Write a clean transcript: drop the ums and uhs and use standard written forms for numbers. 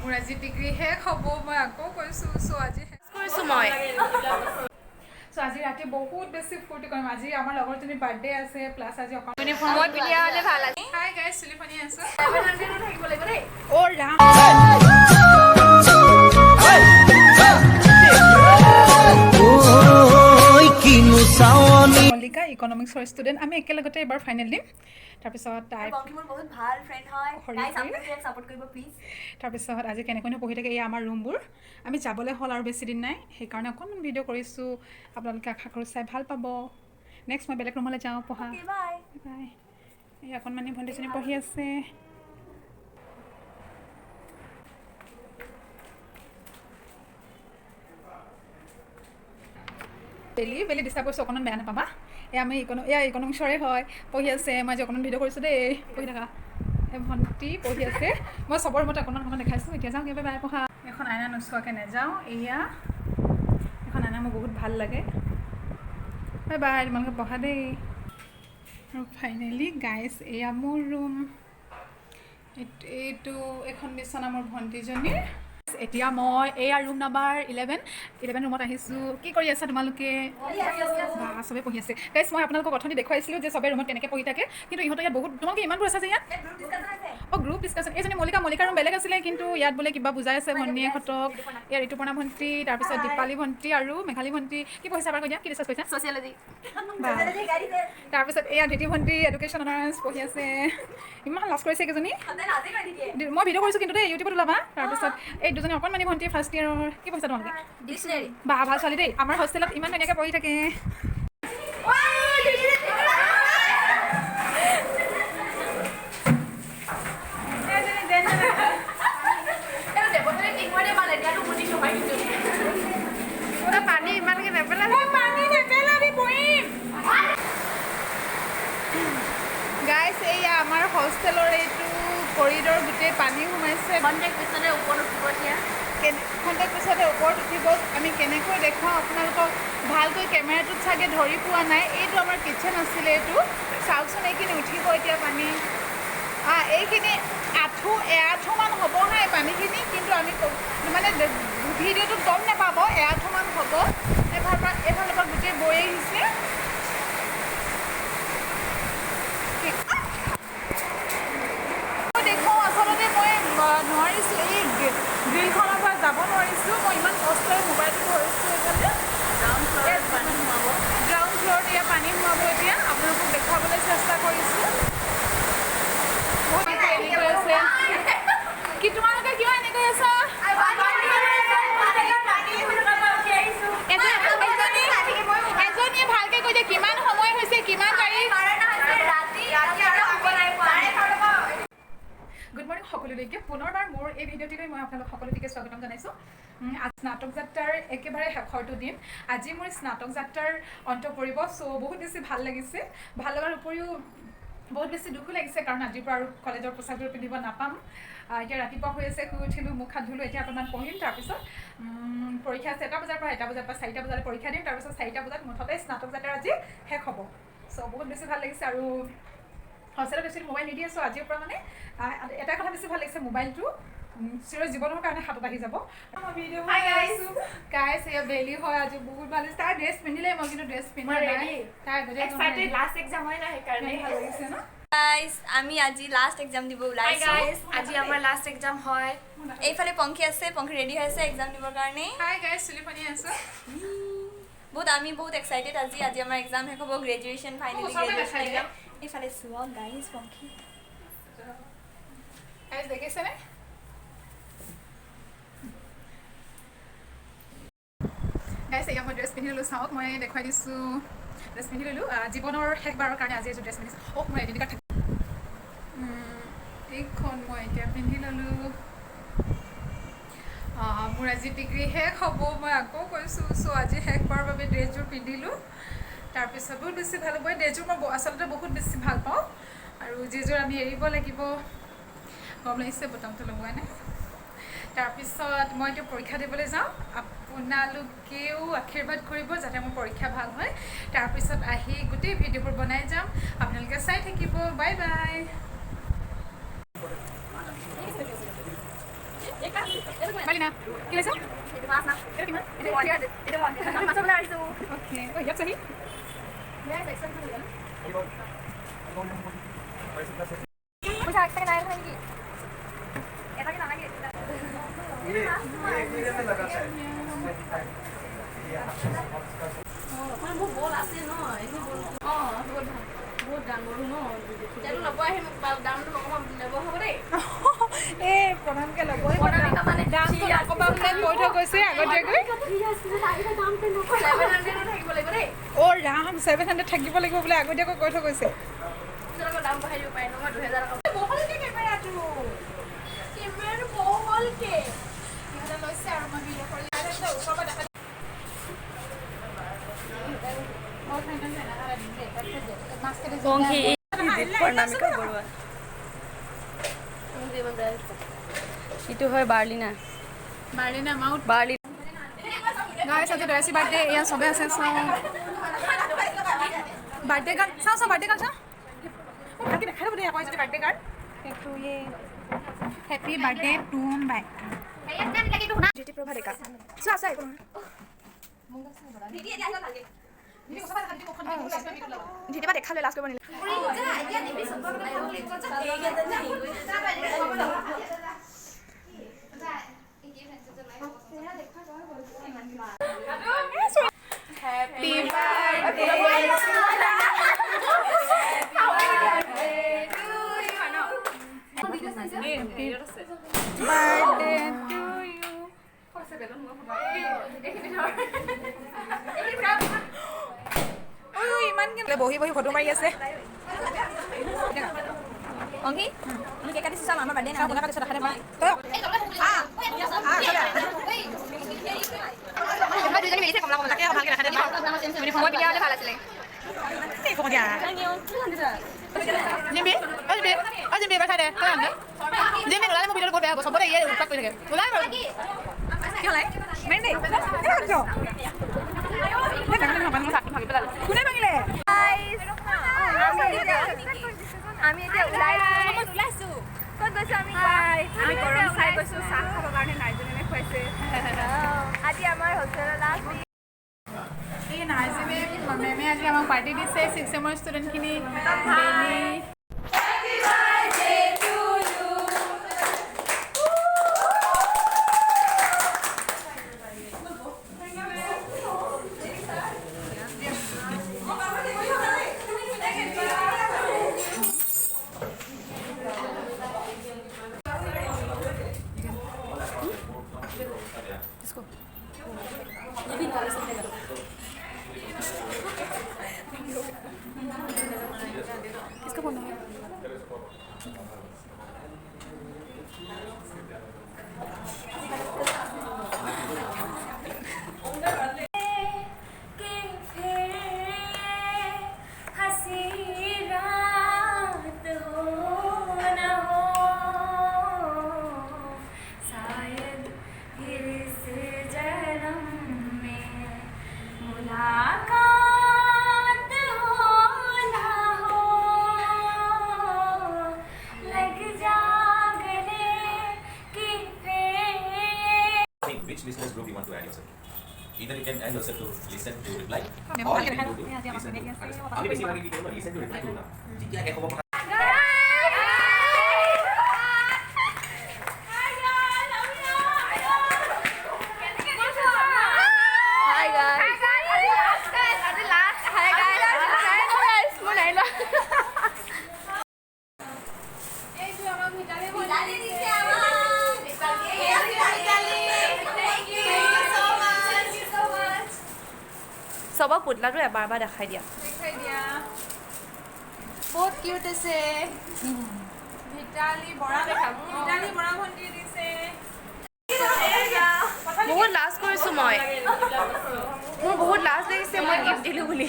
মোৰ আজি ডিগ্ৰী শেষ হ'ব মই আকৌ কৈছোঁ আজি শেষ কৰিছোঁ মই আজি ৰাতি বহুত বেছি ফূৰ্তি কৰিম আজি আমাৰ লগৰজনীৰ বাৰ্থডে আছে প্লাছ আজি অকণ মই পিন্ধিয়া হ'লে ভাল আছে হাই গাইজ চুলি পানী আছোঁ 700 থাকিব লাগিব দেই অ' ৰাম মল্লিকা ইকনমিক্সৰ ষ্টুডেণ্ট আমি একেলগতে এবাৰ ফাইনেল দিম তাৰপিছত তাই মোৰ বহুত ভাল ফ্ৰেণ্ড হয় গাইজ আপোনালোকে সাপোৰ্ট কৰিব প্লিজ তাৰপিছত আজি কেনেকৈনো পঢ়ি থাকে এই আমাৰ ৰুমবোৰ আমি যাবলৈ হ'ল আৰু বেছি দিন নাই সেইকাৰণে অকণমান ভিডিঅ' কৰিছোঁ আপোনালোকে আশা কৰোঁ চাই ভাল পাব নেক্সট মই বেলেগ ৰুমলৈ যাওঁ পঢ়া বাই বাই এই অকণমানি ভণ্টিজনী পঢ়ি আছে বেলি ডিষ্টাৰ্ব কৰিছোঁ অকণমান বেয়া নাপাবা এই আমি ইকনমিক্সৰে হয় পঢ়ি আছে মই আজি অকণমান ভিডিঅ' কৰিছোঁ দেই পঢ়ি থাকা এই ভণ্টি পঢ়ি আছে মই চবৰ মতে অকণমান দেখাইছোঁ এতিয়া যাওঁ কিবা বেয়া পঢ়া এখন আইনা নোচোৱাকৈ নাযাওঁ এয়া এখন আইনা মোৰ বহুত ভাল লাগে বাই বাই তোমালোকে পঢ়া দেই আৰু ফাইনেলি গাইজ এয়া মোৰ ৰুম এইটো এখন বিচনা মোৰ ভণ্টিজনীৰ এতিয়া মই এয়া ৰুম নাম্বাৰ 11 ৰুমত আহিছোঁ কি কৰি আছা তোমালোকে বা চবেই পঢ়ি আছে গাইজ মই আপোনালোকক অথনি দেখুৱাইছিলোঁ যে চবেই ৰুমত কেনেকৈ পঢ়ি থাকে কিন্তু ইহঁতৰ ইয়াত বহুত তোমালোকে ইমানবোৰ আছে যে ইয়াত অঁ গ্ৰুপ ডিছকাশ্যন এইজনী মল্লিকা ৰুম বেলেগ আছিলে কিন্তু ইয়াত বোলে কিবা বুজাই আছে ভণ্টীহঁতক ইয়াৰ ঋতুপৰ্ণা ভণ্টি তাৰপিছত দীপালী ভণ্টি আৰু মেঘালী ভণ্টি কি পঢ়িছা এবাৰ কৈ দিয়া কি ডিছকাছ কৰিছা ছ'চিয়লজি তাৰপিছত এয়া ধৃতি ভণ্টি এডুকেশ্যন অনাৰ্ছ পঢ়ি আছে ইমান লাজ কৰিছে কেইজনী মই ভিডিঅ' কৰিছোঁ কিন্তু দেই ইউটিউবত ওলাবা তাৰপিছত এই দুজনী অকণমানি ভণ্টি ফাৰ্ষ্ট ইয়েৰৰ কি পঢ়িছা তোমালোকে ডিক্সনাৰী বা ভাল ছোৱালী দেই আমাৰ হোষ্টেলত ইমান ধুনীয়াকৈ পঢ়ি থাকে পানী ইমানকৈ নেপেলাবি পঢ়িম গাইজ এইয়া আমাৰ হোষ্টেলৰ এইটো কৰিডৰ গোটেই পানী সোমাইছে কণ্টেক্ট পিছতে ওপৰত উঠিব এতিয়া খন্তেক পিছতে ওপৰত উঠিব আমি কেনেকৈ দেখুৱাওঁ আপোনালোকক ভালকৈ কেমেৰাটোত চাগে ধৰি পোৱা নাই এইটো আমাৰ কিটচেন আছিলে এইটো চাওকচোন এইখিনি উঠিব এতিয়া পানী এইখিনি এআঁঠুমান হ'ব নাই পানীখিনি কিন্তু আমি মানে ভিডিঅ'টোত গম নাপাব এআঁঠুমান হ'ব এইফালৰ পৰা গোটেই বৈ আহিছে দেখোঁ আচলতে মই নোৱাৰিছোঁ এই গ্ৰিলখনৰ পৰা যাব নোৱাৰিছোঁ মই ইমান কষ্টৰে মোবাইলটো ধৰিছোঁ এইফালে গ্ৰাউণ্ড ফ্ল'ৰত এয়া পানী সোমাব এতিয়া আপোনালোকক দেখুৱাবলৈ চেষ্টা কৰিছোঁ কি তোমালোকে কিয় এনেকৈ আছা এজনীয়ে ভালকৈ কৈ দিয়ে কিমান সময় হৈছে কিমান তাৰিখ গুড মৰ্ণিং সকলোলৈকে পুনৰবাৰ মোৰ এই ভিডিঅ'টিলৈ মই আপোনালোক সকলোটিকে স্বাগতম জনাইছোঁ স্নাতক যাত্ৰাৰ একেবাৰে শেষৰটো দিন আজি মোৰ স্নাতক যাত্ৰাৰ অন্ত পৰিব চ' বহুত বেছি ভাল লাগিছে ভাল লগাৰ উপৰিও বহুত বেছি দুখো লাগিছে কাৰণ আজিৰ পৰা আৰু কলেজৰ পোছাকবোৰ পিন্ধিব নাপাম এতিয়া ৰাতিপুৱা হৈ আছে শুই উঠিলোঁ মুখ হাত ধুলোঁ এতিয়া অকণমান পঢ়িম তাৰপিছত পৰীক্ষা আছে এটা বজাৰ পৰা 4টা বজালৈ পৰীক্ষা দিম তাৰপিছত 4টা বজাত মুঠতে স্নাতক যাত্ৰা আজি শেষ হ'ব চ' বহুত বেছি ভাল লাগিছে আৰু হোষ্টেলত একচুৱেলি মোবাইল নিদি আছোঁ আজিৰ পৰা মানে এটা কথা বেছি ভাল লাগিছে মোবাইলটো চিৰ জীৱনৰ কাৰণে হাতত আহি যাব গাইজ এয়া বেলি হয় আজি বহুত ভাল লাগিছে তাই ড্ৰেছ পিন্ধিলে মই কিন্তু ড্ৰেছ পিন্ধা নাই তাই লাষ্ট এক্সাম হয় না সেইকাৰণে ভাল লাগিছে ন গাইজ আমি আজি লাষ্ট এক্সাম দিব ওলাইছোঁ আজি আমাৰ লাষ্ট এক্সাম হয় এইফালে পংখী আছে পংখী ৰেডি হৈ আছে এক্সাম দিবৰ কাৰণে হাই গাইজ চুলি পানী আছোঁ আমি বহুত এক্সাইটেড আজি আমাৰ এক্সাম শেষ হ'ব গ্ৰেজুৱেশ্যন ফাইনেলি গ্ৰেজুৱেশ্যন এক্সাম এইফালে চোৱা গাইজ পংখী গাইজ দেখিছেনে গাইজ এয়া মই ড্ৰেছ পিন্ধি ল'লোঁ চাওক মই দেখুৱাই দিছোঁ ড্ৰেছ পিন্ধি ল'লোঁ জীৱনৰ শেষবাৰৰ কাৰণে আজি এযোৰ ড্ৰেছ পিন্ধিছোঁ মই এদিন কাৰ্ড এইখন মই এতিয়া পিন্ধি ল'লোঁ মোৰ আজি ডিগ্ৰী শেষ হ'ব মই আকৌ কৈছোঁ চ' আজি শেষ হোৱাৰ বাবে ড্ৰেছযোৰ পিন্ধিলোঁ তাৰপিছত বহুত বেছি ভাল হ'ব এই ড্ৰেছযোৰ মই আচলতে বহুত বেছি ভাল পাওঁ আৰু যিযোৰ আমি এৰিব লাগিব গম লাগিছে বুটামটো লগোৱা নাই তাৰপিছত মই এতিয়া পৰীক্ষা দিবলৈ যাওঁ আপোনালোকেও আশীৰ্বাদ কৰিব যাতে মোৰ পৰীক্ষা ভাল হয় তাৰপিছত আহি গোটেই ভিডিঅ'বোৰ বনাই যাম আপোনালোকে চাই থাকিব বাই বাই মালিনা কি কৈছা এইটো মাছ না এইটো কিমান এইটো মন এইটো মন আমি মাছ বনাই আহিছোঁ অ'কে অ' ইয়াত চাহি পইচা এক্সট্ৰাকে নাই নহয় নেকি এটাকে নালাগে মোৰ বল আছে ন এনে বল বহুত ডাঙৰ ন তেল ল'ব আহিম দামটো অকণমান ল'ব হ'ব দেই এই প্ৰধানকৈ ল'বই দামটো নক'বা বোলে কৈ থৈ গৈছে আগতীয়াকৈ থাকিব লাগিব দেই অ' ৰাম 700 থাকিব লাগিব বোলে আগতীয়াকৈ কৈ থৈ গৈছে দাম বঢ়াই দিব পাৰে নহয় 2000 টকা বহলকে কেমেৰাটো কেমেৰাটো বহলকে ইহঁতে লৈছে আৰু মই ভিডিঅ' কৰি ওচৰৰ পৰা দেখা ইটো হয় বাৰ্লিনা মাৰিনা মাউথ বাৰ্লি গাইছ আজি ড্ৰেছি বাৰ্থডে এয়া চবে আছে চাওঁ বাৰ্থডে কাৰ্ড চাওঁ বাৰ্থডে কাৰ্ড চাওঁ ভালকৈ দেখাই দিব দেই আকৌ যদি বাৰ্থডে কাৰ্ড এইটো হেপী বাৰ্থডে টু বাই জ্যোতি প্ৰভা ডেকা চোৱা চোৱা একো জ্যোতিবা দেখালৈ লাজ কৰিব happy birthday birthday to you ইমান বহি বহি ফটো মাৰি আছে অংকি আমি কেক কাটিছোঁ চাম আমাৰ বাৰ্থডে নাই বনা পাতিছ দেখাই দুজনী মিলিছে কমলা কমলা ভালকৈ দেখাই দিম সময় বিয়া হ'লে ভাল আছিলে জিম্বি বাই দে জিম্বি ওলালে মোৰ ভিডিঅ'টো বহুত বেয়া হ'ব চবতে ইয়ে উৎপাত কৰি থাকে ওলাই বাৰু কি ওলাই মাৰি দেই কোনে ভাঙিলে আমি এতিয়া ওলাইছোঁ ক'ত গৈছোঁ আমি গৰম চাই গৈছোঁ চাহ খাবৰ কাৰণে নাইজনীয়ে খুৱাইছে আজি আমাৰ হোষ্টেলৰ লাষ্ট এই নাইজনে মেমে আজি আমাক পাৰ্টি দিছে 6 চেমৰ ষ্টুডেণ্টখিনি daily Which listeners group you want to add yourself? Either you can add yourself to listen to reply, Memo or lagi you can dah. go to Ya, dia listen to maksudnya dia. understand. Tapi basic lagi kita listen to reply dulu. Jika ek ngomong Hi guys. চবক পুতলাটো এবাৰ এবাৰ দেখাই দিয়া বহুত cute আছে Vitaly Bora ভণ্টি দিছে বহুত লাজ কৰিছোঁ মই মোৰ বহুত লাজ লাগিছে মই গিফ্ট দিলোঁ বুলি